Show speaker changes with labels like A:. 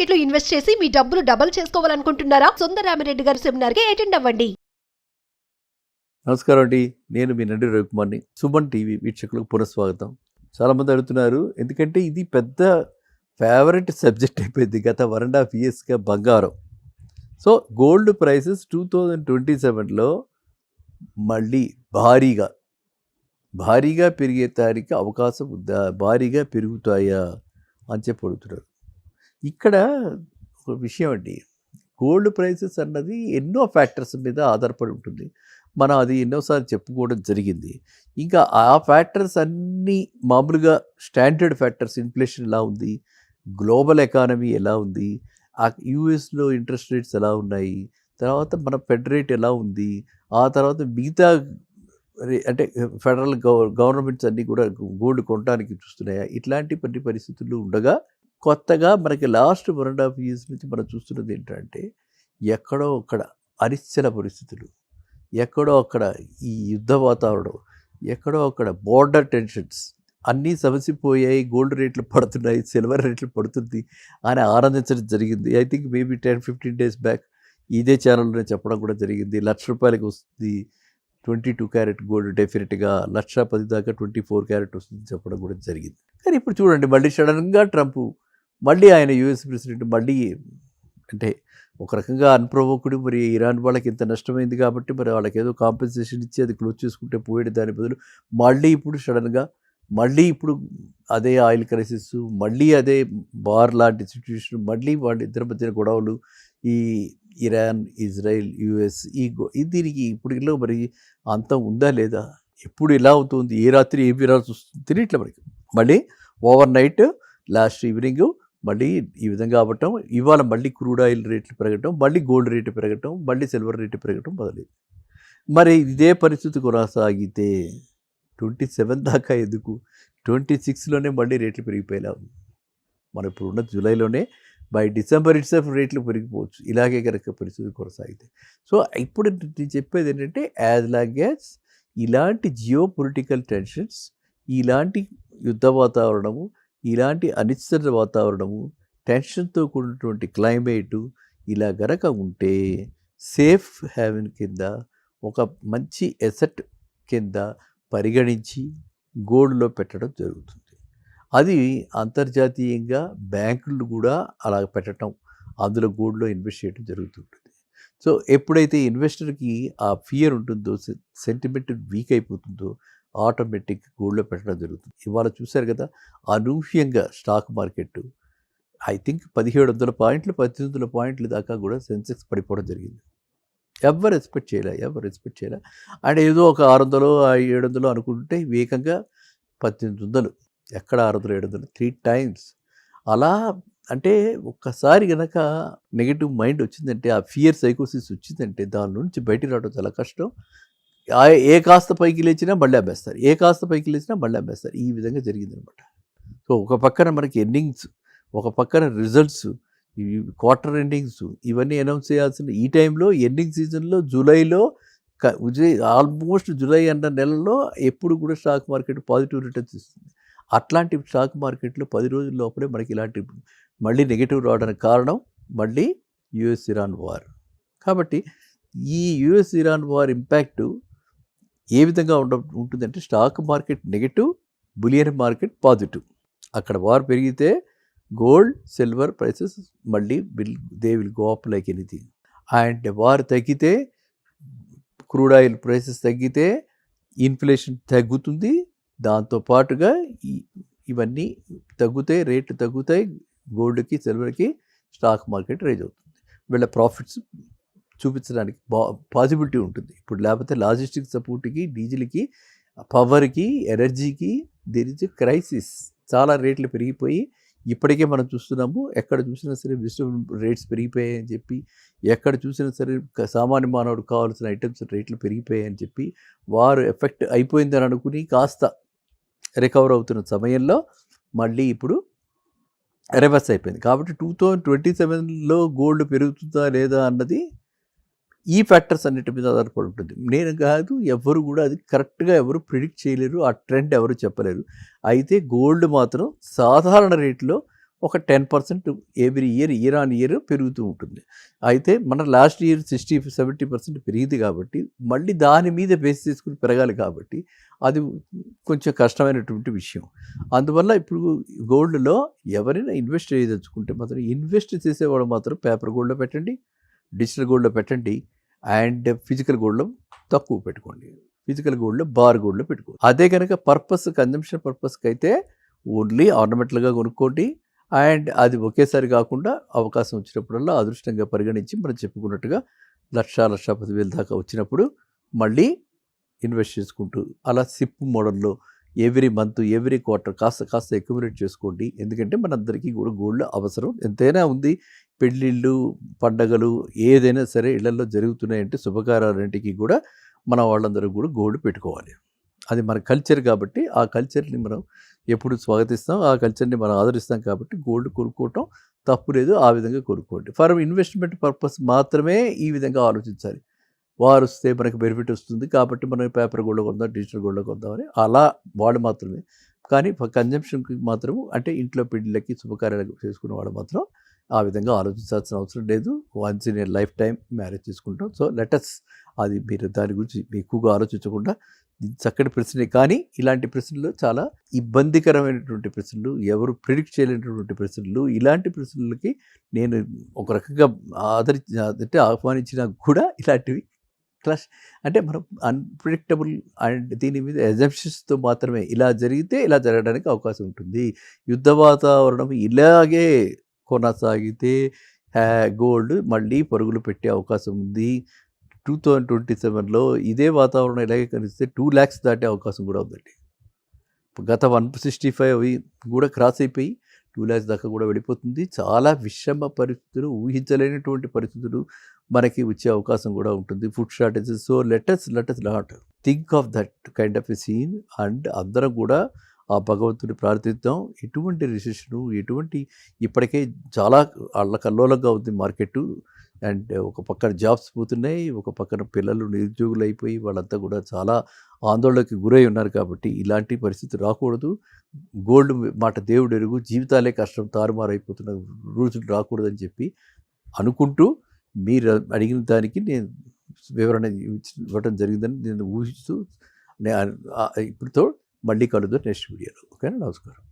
A: Market లో invest చేసి మీ డబ్బులు డబుల్ చేసుకోవాలనుకుంటున్నారా? సుందరరామిరెడ్డి గారి సెమినార్ కి అటెండ్ అవ్వండి.
B: నమస్కారం అండి, నేను మీ నండి రవికుమార్ని. సుమన్ టీవీ వీక్షకులకు పునఃస్వాగతం. చాలామంది అడుగుతున్నారు, ఎందుకంటే ఇది పెద్ద ఫేవరెట్ సబ్జెక్ట్ అయిపోయింది గత 1.5 yearsగా బంగారం. సో గోల్డ్ ప్రైసెస్ 2027లో మళ్ళీ భారీగా పెరిగేటానికి అవకాశం ఉందా, భారీగా పెరుగుతాయా అని చెప్పి అడుగుతున్నారు. ఇక్కడ ఒక విషయం అండి, గోల్డ్ ప్రైసెస్ అన్నది ఎన్నో ఫ్యాక్టర్స్ మీద ఆధారపడి ఉంటుంది. మనం అది ఎన్నోసార్లు చెప్పుకోవడం జరిగింది. ఇంకా ఆ ఫ్యాక్టర్స్ అన్నీ మామూలుగా స్టాండర్డ్ ఫ్యాక్టర్స్, ఇన్ఫ్లేషన్ ఎలా ఉంది, గ్లోబల్ ఎకానమీ ఎలా ఉంది, ఆ యూఎస్లో ఇంట్రెస్ట్ రేట్స్ ఎలా ఉన్నాయి, తర్వాత మన ఫెడ్ రేట్ ఎలా ఉంది, ఆ తర్వాత మిగతా అంటే ఫెడరల్ గవర్నమెంట్స్ అన్నీ కూడా గోల్డ్ కొనడానికి చూస్తున్నాయా, ఇట్లాంటి కొన్ని పరిస్థితులు ఉండగా కొత్తగా మనకి లాస్ట్ 1.5 years నుంచి మనం చూస్తున్నది ఏంటంటే, ఎక్కడో అక్కడ అనిశ్చల పరిస్థితులు, ఎక్కడో అక్కడ ఈ యుద్ధ వాతావరణం, ఎక్కడో అక్కడ బోర్డర్ టెన్షన్స్ అన్నీ సమసిపోయాయి, గోల్డ్ రేట్లు పడుతున్నాయి, సిల్వర్ రేట్లు పడుతుంది అని ఆనందించడం జరిగింది. I think maybe 10-15 days back ఇదే ఛానల్లో చెప్పడం కూడా జరిగింది. ₹1,00,000 వస్తుంది 22 క్యారెట్ గోల్డ్, డెఫినెట్గా 1,10,000 దాకా 24 క్యారెట్ వస్తుంది చెప్పడం కూడా జరిగింది. కానీ ఇప్పుడు చూడండి, మళ్ళీ సడన్గా ట్రంప్, మళ్ళీ ఆయన యుఎస్ ప్రెసిడెంట్ మళ్ళీ, అంటే ఒక రకంగా అన్ప్రొవోక్డ్, మరి ఇరాన్ వాళ్ళకి ఇంత నష్టమైంది కాబట్టి మరి వాళ్ళకి ఏదో కాంపెన్సేషన్ ఇచ్చి అది క్లోజ్ చేసుకుంటే పోయేది, దాని బదులు మళ్ళీ ఇప్పుడు సడన్గా మళ్ళీ ఇప్పుడు అదే ఆయిల్ క్రైసిస్, మళ్ళీ అదే వార్ లాంటి సిచ్యువేషన్, మళ్ళీ వాళ్ళ ఇద్దరి మధ్యన గొడవలు, ఈ ఇరాన్, ఇజ్రాయిల్, యుఎస్, దీనికి ఇప్పుడు మరి అంతం ఉందా లేదా, ఎప్పుడు ఇలా అవుతుంది, ఏ రాత్రి ఏం విరాల్సి వస్తుంది తెలియట్లే మనకి. మళ్ళీ ఓవర్ నైట్ లాస్ట్ ఈవినింగ్ మళ్ళీ ఈ విధంగా అవ్వటం, ఇవాళ మళ్ళీ క్రూడ్ ఆయిల్ రేట్లు పెరగటం, మళ్ళీ గోల్డ్ రేటు పెరగటం, మళ్ళీ సిల్వర్ రేటు పెరగటం మొదలైంది. మరి ఇదే పరిస్థితి కొనసాగితే 27 దాకా ఎందుకు, 26లోనే మళ్ళీ రేట్లు పెరిగిపోయేలా ఉంది. మనం ఇప్పుడు ఉన్న జూలైలోనే బై డిసెంబర్ ఇట్సెల్ఫ్ రేట్లు పెరిగిపోవచ్చు, ఇలాగే కనుక పరిస్థితి కొనసాగితే. సో ఇప్పుడు నేను చెప్పేది ఏంటంటే, యాజ్ లాంగ్ యాజ్ ఇలాంటి జియో పొలిటికల్ టెన్షన్స్, ఇలాంటి యుద్ధ వాతావరణము, ఇలాంటి అనిశ్చిత వాతావరణము, టెన్షన్తో కూడినటువంటి క్లైమేటు ఇలా గనక ఉంటే సేఫ్ హ్యావెన్ కింద, ఒక మంచి ఎసెట్ కింద పరిగణించి గోల్డ్లో పెట్టడం జరుగుతుంది. అది అంతర్జాతీయంగా బ్యాంకులు కూడా అలా పెట్టడం, అందులో గోల్డ్లో ఇన్వెస్ట్ చేయడం జరుగుతుంటుంది. సో ఎప్పుడైతే ఇన్వెస్టర్కి ఆ ఫియర్ ఉంటుందో, సెంటిమెంట్ వీక్ అయిపోతుందో, ఆటోమేటిక్ గోల్డ్లో పెట్టడం జరుగుతుంది. ఇవాళ చూశారు కదా, అనూహ్యంగా స్టాక్ మార్కెట్ ఐ థింక్ 1700 పాయింట్లు 1800 పాయింట్ల దాకా కూడా సెన్సెక్స్ పడిపోవడం జరిగింది. ఎవరు ఎక్స్పెక్ట్ చేయలే. అండ్ ఏదో ఒక 600 700 అనుకుంటే వేగంగా 1800, ఎక్కడ 600 700, 3 times అలా. అంటే ఒక్కసారి కనుక నెగిటివ్ మైండ్ వచ్చిందంటే, ఆ ఫియర్ సైకోసిస్ వచ్చిందంటే, దాని నుంచి బయటికి రావడం చాలా కష్టం. ఏ కాస్త పైకి లేచినా మళ్ళీ అమ్మేస్తారు, ఈ విధంగా జరిగిందనమాట. సో ఒక పక్కన మనకి ఎర్నింగ్స్, ఒక పక్కన రిజల్ట్స్, ఈ క్వార్టర్ ఎండింగ్స్ ఇవన్నీ అనౌన్స్ చేయాల్సిన ఈ టైంలో, ఎండింగ్ సీజన్లో, జూలైలో, ఆల్మోస్ట్ జూలై అన్న నెలలో ఎప్పుడు కూడా స్టాక్ మార్కెట్ పాజిటివ్ రిటర్న్స్ ఇస్తుంది. అట్లాంటి స్టాక్ మార్కెట్లో 10 రోజుల లోపలే మనకి ఇలాంటి మళ్ళీ నెగిటివ్ రావడానికి కారణం మళ్ళీ యుఎస్ ఇరాన్ వార్. కాబట్టి ఈ యుఎస్ ఇరాన్ వార్ ఇంపాక్టు ఏ విధంగా ఉంటుందంటే, stock market negative, bullion market positive. అక్కడ వార్ పెరిగితే గోల్డ్, సిల్వర్ ప్రైసెస్ మళ్ళీ they will go up like anything. And war తగ్గితే, క్రూడ్ ఆయిల్ ప్రైసెస్ తగ్గితే ఇన్ఫ్లేషన్ తగ్గుతుంది, దాంతోపాటుగా ఇవన్నీ తగ్గుతాయి, రేట్లు తగ్గుతాయి, గోల్డ్కి, సిల్వర్కి, స్టాక్ మార్కెట్ రైజ్ అవుతుంది. వీళ్ళ ప్రాఫిట్స్ చూపించడానికి పాసిబిలిటీ ఉంటుంది. ఇప్పుడు లేకపోతే లాజిస్టిక్ సపోర్ట్కి, డీజిల్కి, పవర్కి, ఎనర్జీకి దేర్ ఇస్ ఎ క్రైసిస్. చాలా రేట్లు పెరిగిపోయి ఇప్పటికే మనం చూస్తున్నాము. ఎక్కడ చూసినా సరే వెజిటబుల్ రేట్స్ పెరిగిపోయాయని చెప్పి, ఎక్కడ చూసినా సరే సామాన్య మానవుడు కావాల్సిన ఐటమ్స్ రేట్లు పెరిగిపోయాయని చెప్పి, వారు ఎఫెక్ట్ అయిపోయిందని అనుకుని కాస్త రికవర్ అవుతున్న సమయంలో మళ్ళీ ఇప్పుడు రివర్స్ అయిపోయింది. కాబట్టి 2027లో గోల్డ్ పెరుగుతుందా లేదా అన్నది ఈ ఫ్యాక్టర్స్ అన్నిటి మీద ఆధారపడి ఉంటుంది. నేను కాదు, ఎవరు కూడా అది కరెక్ట్గా ఎవరు ప్రిడిక్ట్ చేయలేరు, ఆ ట్రెండ్ ఎవరు చెప్పలేరు. అయితే గోల్డ్ మాత్రం సాధారణ రేట్లో ఒక 10% ఎవ్రీ ఇయర్ ఆన్ ఇయర్ పెరుగుతూ ఉంటుంది. అయితే మన లాస్ట్ ఇయర్ 60-70% పెరిగింది కాబట్టి మళ్ళీ దాని మీద బేస్ చేసుకుని పెరగాలి కాబట్టి అది కొంచెం కష్టమైనటువంటి విషయం. అందువల్ల ఇప్పుడు గోల్డ్‌లో ఎవరైనా ఇన్వెస్ట్ చేయదలుచుకుంటే మాత్రం ఇన్వెస్ట్ చేసేవాళ్ళు మాత్రం పేపర్ గోల్డ్‌లో పెట్టండి, డిజిటల్ గోల్డ్‌లో పెట్టండి అండ్ ఫిజికల్ గోల్డ్‌లో తక్కువ పెట్టుకోండి. ఫిజికల్ గోల్డ్‌లో బార్ గోల్డ్‌లో పెట్టుకోండి. అదే కనుక కన్జంప్షన్ పర్పస్‌కి అయితే ఓన్లీ ఆర్నమెంటల్‌గా కొనుక్కోండి అండ్ అది ఒకేసారి కాకుండా అవకాశం వచ్చినప్పుడల్లా అదృష్టంగా పరిగణించి మనం చెప్పుకున్నట్టుగా 1,10,000 దాకా వచ్చినప్పుడు మళ్ళీ ఇన్వెస్ట్ చేసుకుంటూ అలా సిప్ మోడల్లో ఎవ్రీ మంత్ ఎవ్రీ క్వార్టర్ కాస్త అక్యుములేట్ చేసుకోండి. ఎందుకంటే మనందరికీ కూడా గోల్డ్ అవసరం ఎంతైనా ఉంది. పెళ్ళిళ్ళు, పండగలు ఏదైనా సరే ఇళ్లలో జరుగుతున్నాయంటే శుభకార్యాలన్నింటికి కూడా మన వాళ్ళందరూ కూడా గోల్డ్ పెట్టుకోవాలి. అది మన కల్చర్ కాబట్టి ఆ కల్చర్ని మనం ఎప్పుడు స్వాగతిస్తాం, ఆ కల్చర్ని మనం ఆదరిస్తాం కాబట్టి గోల్డ్ కొనుక్కోవటం తప్పు లేదు. ఆ విధంగా కొనుక్కోండి. ఫర్ ఇన్వెస్ట్మెంట్ పర్పస్ మాత్రమే ఈ విధంగా ఆలోచించాలి. వారు వస్తే మనకు బెనిఫిట్ వస్తుంది కాబట్టి మనం పేపర్ గోల్డ్ కొందాం, డిజిటల్ గోల్డ్ కొందామని అలా వాళ్ళు మాత్రమే. కానీ కన్జంప్షన్కి మాత్రం అంటే ఇంట్లో పెళ్ళిళ్ళకి శుభకార్యాలకు చేసుకునే వాళ్ళు మాత్రం ఆ విధంగా ఆలోచించాల్సిన అవసరం లేదు. Once in a life time marriage చేసుకుంటాం. సో లెటస్ అది మీరు దాని గురించి ఎక్కువగా ఆలోచించకుండా చక్కటి ప్రశ్నే. కానీ ఇలాంటి ప్రశ్నలు చాలా ఇబ్బందికరమైనటువంటి ప్రశ్నలు, ఎవరు ప్రిడిక్ట్ చేయలేనటువంటి ప్రశ్నలు. ఇలాంటి ప్రశ్నలకి నేను ఒక రకంగా అంటే ఆహ్వానించినా కూడా ఇలాంటివి అంటే మనం అన్‌ప్రిడిక్టబుల్ అండ్ దీని మీద అజంప్షన్స్‌తో మాత్రమే ఇలా జరిగితే ఇలా జరగడానికి అవకాశం ఉంటుంది. యుద్ధ వాతావరణం ఇలాగే కొనసాగితే గోల్డ్ మళ్ళీ పరుగులు పెట్టే అవకాశం ఉంది. 2027లో ఇదే వాతావరణం ఇలాగే కనిపిస్తే 2 lakhs దాటే అవకాశం కూడా ఉందండి. గత 165 కూడా క్రాస్ అయిపోయి 2 lakhs దాకా కూడా వెళ్ళిపోతుంది. చాలా విషమ పరిస్థితులు, ఊహించలేనటువంటి పరిస్థితులు మనకి వచ్చే అవకాశం కూడా ఉంటుంది. Food shortages. So let us not think of that kind of a scene and అందరం కూడా ఆ భగవంతుని ప్రార్థిద్దాం. ఎటువంటి రిసెషను, ఇప్పటికే చాలా అల్లకల్లోలంగా ఉంది మార్కెట్టు. అండ్ ఒక పక్కన జాబ్స్ పోతున్నాయి, ఒక పక్కన పిల్లలు నిరుద్యోగులు అయిపోయి వాళ్ళంతా కూడా చాలా ఆందోళనకి గురై ఉన్నారు. కాబట్టి ఇలాంటి పరిస్థితి రాకూడదు. గోల్డ్ మాట దేవుడు ఎరుగు, జీవితాలే కష్టం తారుమారైపోతున్న రోజులు రాకూడదని చెప్పి అనుకుంటూ మీరు అడిగిన దానికి నేను వివరణ ఇవ్వడం జరిగిందని నేను ఊహిస్తూ ఇప్పుడుతో మళ్ళీ కలుద్దాం నెక్స్ట్ వీడియోలో. ఓకేనా? నమస్కారం.